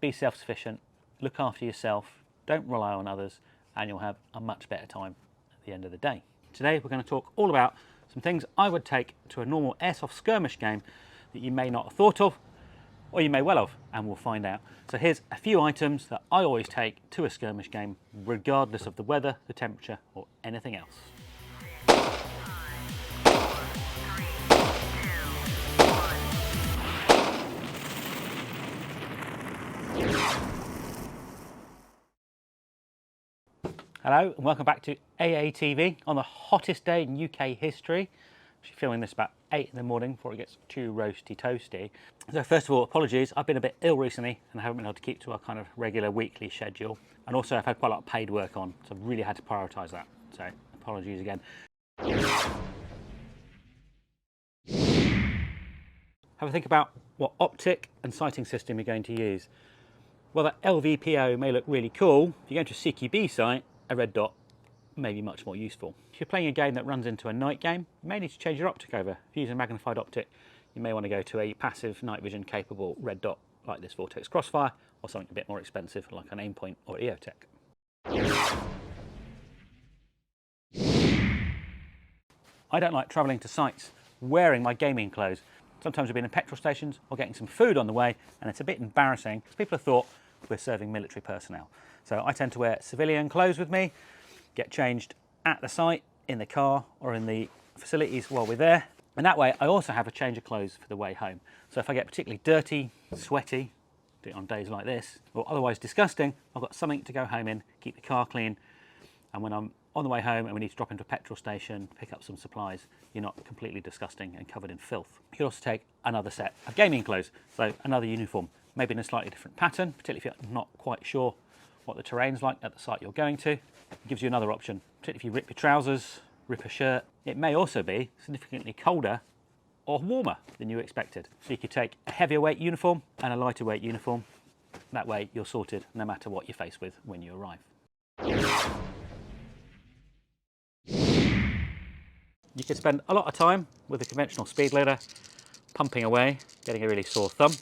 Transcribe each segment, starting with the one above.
be self-sufficient, look after yourself, don't rely on others, and you'll have a much better time at the end of the day. Today we're going to talk all about some things I would take to a normal airsoft skirmish game that you may not have thought of, or you may well have, and we'll find out. So here's a few items that I always take to a skirmish game, regardless of the weather, the temperature, or anything else. Hello and welcome back to AATV on the hottest day in UK history. I'm filming this about 8 in the morning before it gets too roasty toasty. So first of all, apologies, I've been a bit ill recently and I haven't been able to keep to our kind of regular weekly schedule. And also I've had quite a lot of paid work on, so I've really had to prioritise that. So apologies again. Have a think about what optic and sighting system you're going to use. Well, that LVPO may look really cool. If you go into a CQB sight, a red dot may be much more useful. If you're playing a game that runs into a night game, you may need to change your optic over. If you use a magnified optic, you may want to go to a passive night vision capable red dot like this Vortex Crossfire, or something a bit more expensive like an Aimpoint or EOTech. I don't like travelling to sites wearing my gaming clothes. Sometimes we've been in petrol stations or getting some food on the way, and it's a bit embarrassing because people have thought we're serving military personnel. So I tend to wear civilian clothes with me, get changed at the site, in the car or in the facilities while we're there. And that way I also have a change of clothes for the way home. So if I get particularly dirty, sweaty, do it on days like this, or otherwise disgusting, I've got something to go home in, keep the car clean. And when I'm on the way home and we need to drop into a petrol station, pick up some supplies, you're not completely disgusting and covered in filth. You can also take another set of gaming clothes, so another uniform, maybe in a slightly different pattern, particularly if you're not quite sure what the terrain's like at the site you're going to. It gives you another option, particularly if you rip your trousers, rip a shirt. It may also be significantly colder or warmer than you expected. So you could take a heavier weight uniform and a lighter weight uniform. That way you're sorted no matter what you're faced with when you arrive. You could spend a lot of time with a conventional speed loader, pumping away, getting a really sore thumb,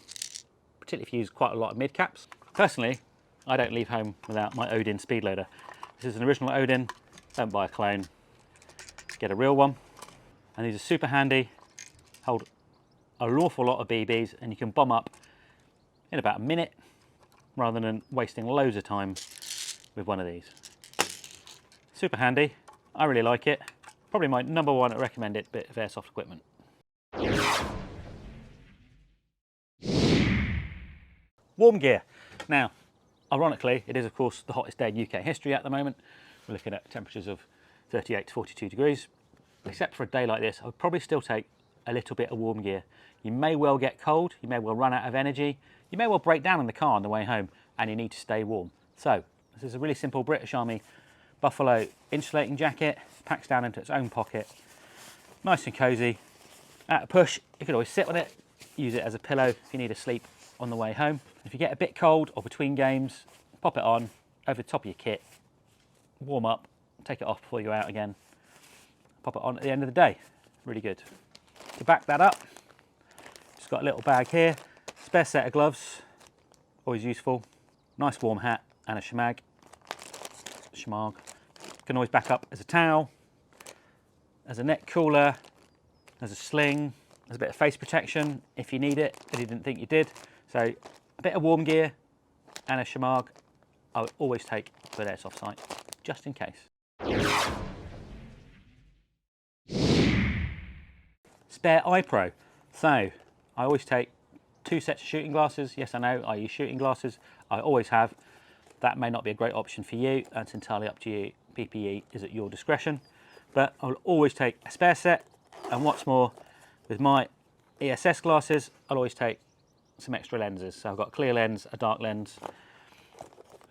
particularly if you use quite a lot of mid caps. Personally, I don't leave home without my Odin speed loader. This is an original Odin, don't buy a clone, get a real one. And these are super handy, hold an awful lot of BBs, and you can bomb up in about a minute rather than wasting loads of time with one of these. Super handy, I really like it. Probably my #1 recommended bit of airsoft equipment. Warm gear. Now, ironically, it is of course the hottest day in UK history at the moment. We're looking at temperatures of 38 to 42 degrees. Except for a day like this, I would probably still take a little bit of warm gear. You may well get cold, you may well run out of energy, you may well break down in the car on the way home, and you need to stay warm. So, this is a really simple British Army Buffalo insulating jacket, packs down into its own pocket, nice and cozy. At a push, you can always sit on it, use it as a pillow if you need to sleep on the way home. If you get a bit cold or between games, pop it on over the top of your kit, warm up, take it off before you go out again, pop it on at the end of the day. Really good. To back that up, just got a little bag here, spare set of gloves, always useful, nice warm hat and a shemag. Can always back up as a towel, as a neck cooler, as a sling, as a bit of face protection if you need it, but you didn't think you did. So a bit of warm gear and a shemag I would always take to an airsoft site, just in case. Spare eye pro. So I always take 2 sets of shooting glasses. Yes, I know I use shooting glasses, I always have. That may not be a great option for you, that's entirely up to you. PPE is at your discretion, but I'll always take a spare set. And what's more, with my ESS glasses, I'll always take some extra lenses. So I've got a clear lens, a dark lens,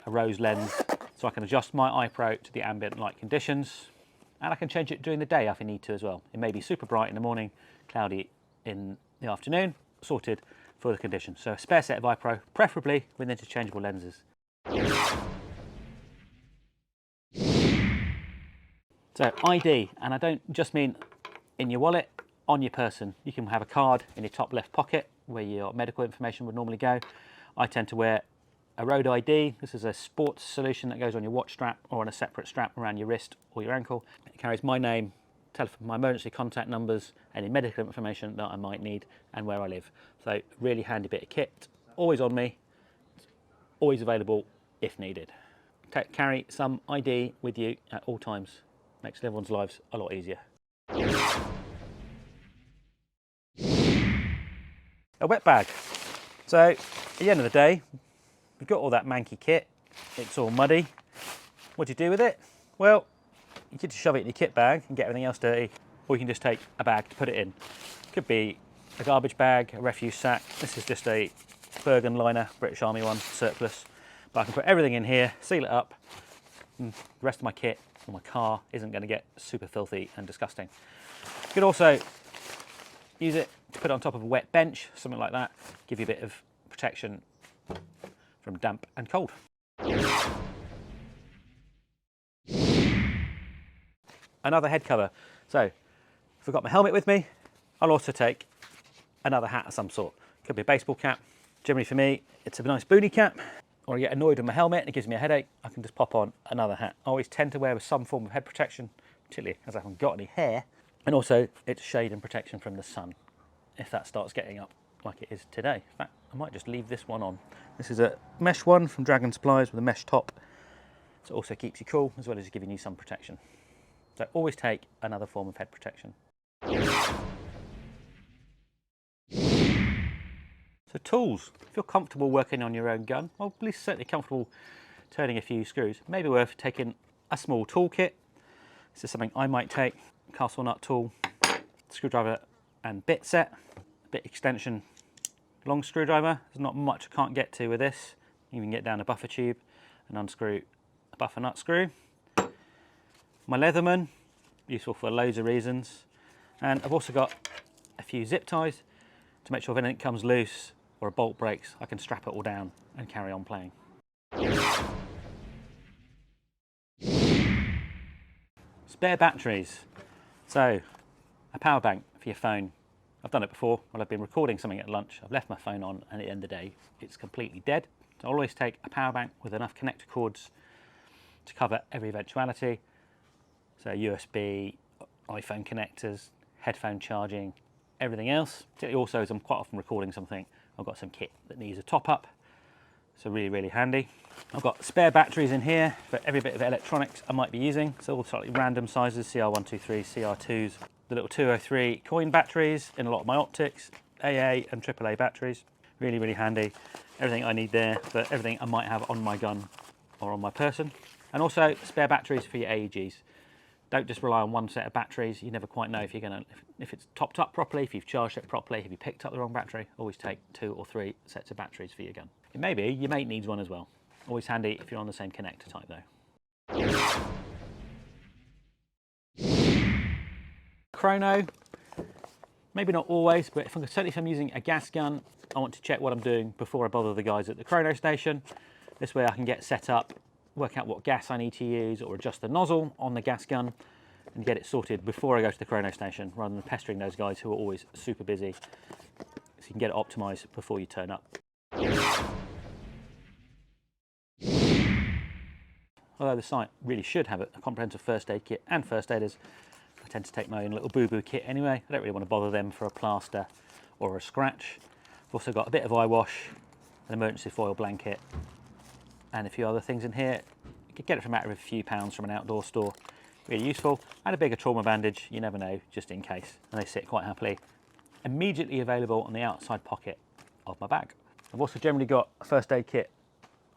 a rose lens, so I can adjust my eye pro to the ambient light conditions, and I can change it during the day if I need to as well. It may be super bright in the morning, cloudy in the afternoon, sorted for the conditions. So a spare set of eye pro, preferably with interchangeable lenses. So ID, and I don't just mean in your wallet, on your person. You can have a card in your top left pocket where your medical information would normally go. I tend to wear a road ID. This is a sports solution that goes on your watch strap or on a separate strap around your wrist or your ankle. It carries my name, telephone, my emergency contact numbers, any medical information that I might need, and where I live. So really handy bit of kit, always on me, always available if needed. Carry some ID with you at all times. Makes everyone's lives a lot easier. A wet bag. So at the end of the day, you've got all that manky kit, it's all muddy. What do you do with it? Well, you could just shove it in your kit bag and get everything else dirty, or you can just take a bag to put it in. Could be a garbage bag, a refuse sack. This is just a Bergen liner, British Army one, surplus. But I can put everything in here, seal it up, and the rest of my kit or my car isn't going to get super filthy and disgusting. You could also use it to put it on top of a wet bench, something like that, give you a bit of protection from damp and cold. Another head cover. So if I've got my helmet with me, I'll also take another hat of some sort. Could be a baseball cap. Generally for me, it's a nice boonie cap. Or I get annoyed with my helmet and it gives me a headache, I can just pop on another hat. I always tend to wear with some form of head protection, particularly as I haven't got any hair. And also it's shade and protection from the sun, if that starts getting up like it is today. In fact, I might just leave this one on. This is a mesh one from Dragon Supplies with a mesh top. So it also keeps you cool as well as giving you some protection. So always take another form of head protection. So tools. If you're comfortable working on your own gun, well, at least certainly comfortable turning a few screws, maybe worth taking a small toolkit. This is something I might take. Castle nut tool, screwdriver and bit set, bit extension, long screwdriver. There's not much I can't get to with this. You can get down a buffer tube and unscrew a buffer nut screw. My Leatherman, useful for loads of reasons. And I've also got a few zip ties to make sure if anything comes loose or a bolt breaks, I can strap it all down and carry on playing. Spare batteries. So, a power bank for your phone. I've done it before when I've been recording something at lunch. I've left my phone on and at the end of the day, it's completely dead. So I'll always take a power bank with enough connector cords to cover every eventuality. So USB, iPhone connectors, headphone charging, everything else. Particularly also as I'm quite often recording something, I've got some kit that needs a top up. So really, really handy. I've got spare batteries in here for every bit of electronics I might be using. So all slightly random sizes, CR123, CR2s, the little 203 coin batteries in a lot of my optics, AA and AAA batteries. Really, really handy. Everything I need there for everything I might have on my gun or on my person. And also spare batteries for your AEGs. Don't just rely on one set of batteries. You never quite know if you're gonna, if it's topped up properly, if you've charged it properly, if you picked up the wrong battery. Always take 2 or 3 sets of batteries for your gun. It may be your mate needs one as well. Always handy if you're on the same connector type though. Chrono, maybe not always, but certainly if I'm using a gas gun, I want to check what I'm doing before I bother the guys at the chrono station. This way I can get set up, work out what gas I need to use or adjust the nozzle on the gas gun and get it sorted before I go to the chrono station rather than pestering those guys who are always super busy. So you can get it optimized before you turn up. Although the site really should have a comprehensive first aid kit and first aiders, I tend to take my own little boo-boo kit anyway. I don't really want to bother them for a plaster or a scratch. I've also got a bit of eye wash, an emergency foil blanket, and a few other things in here. You could get it for a matter of a few pounds from an outdoor store. Really useful. And a bigger trauma bandage, you never know, just in case. And they sit quite happily. Immediately available on the outside pocket of my bag. I've also generally got a first aid kit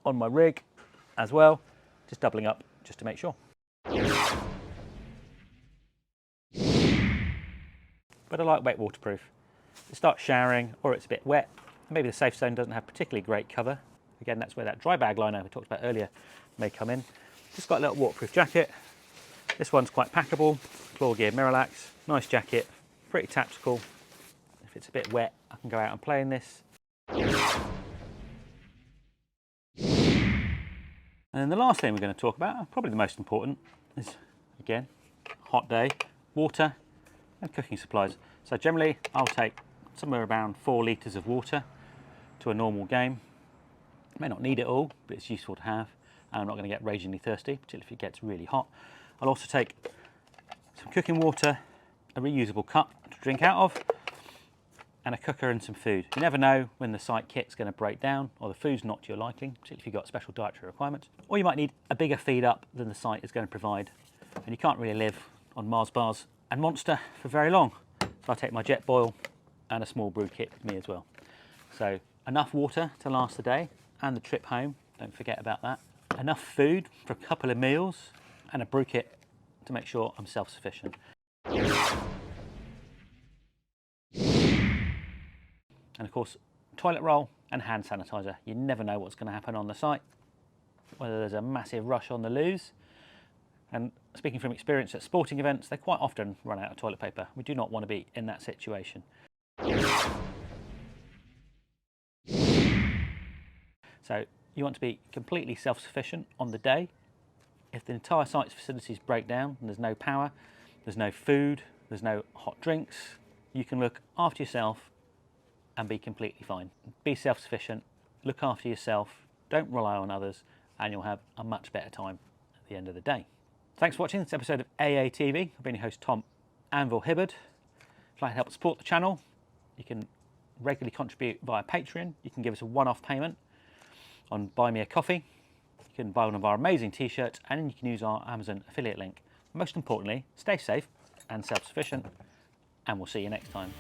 on my rig as well, just doubling up just to make sure. But I like wet waterproof. If it starts showering or it's a bit wet, maybe the safe zone doesn't have particularly great cover. Again, that's where that dry bag liner we talked about earlier may come in. Just got a little waterproof jacket. This one's quite packable, Claw Gear Miralax, nice jacket, pretty tactical. If it's a bit wet, I can go out and play in this. And then the last thing we're going to talk about, probably the most important, is again, hot day, water and cooking supplies. So generally I'll take somewhere around 4 litres of water to a normal game. May not need it all, but it's useful to have. And I'm not going to get ragingly thirsty, particularly if it gets really hot. I'll also take some cooking water, a reusable cup to drink out of, and a cooker and some food. You never know when the site kit's going to break down or the food's not to your liking, particularly if you've got special dietary requirements. Or you might need a bigger feed up than the site is going to provide. And you can't really live on Mars bars and Monster for very long. So I'll take my jet boil and a small brew kit with me as well. So enough water to last the day and the trip home, don't forget about that. Enough food for a couple of meals and a brew kit to make sure I'm self-sufficient. And of course, toilet roll and hand sanitizer. You never know what's going to happen on the site, whether there's a massive rush on the loos. And speaking from experience at sporting events, they quite often run out of toilet paper. We do not want to be in that situation. So you want to be completely self-sufficient on the day. If the entire site's facilities break down and there's no power, there's no food, there's no hot drinks, you can look after yourself and be completely fine. Be self-sufficient, look after yourself, don't rely on others, and you'll have a much better time at the end of the day. Thanks for watching this episode of AATV. I've been your host, Tom Anvil Hibberd. If you'd like to help support the channel, you can regularly contribute via Patreon. You can give us a one-off payment on Buy Me a Coffee. You can buy one of our amazing t-shirts, and you can use our Amazon affiliate link. Most importantly, stay safe and self-sufficient, and we'll see you next time.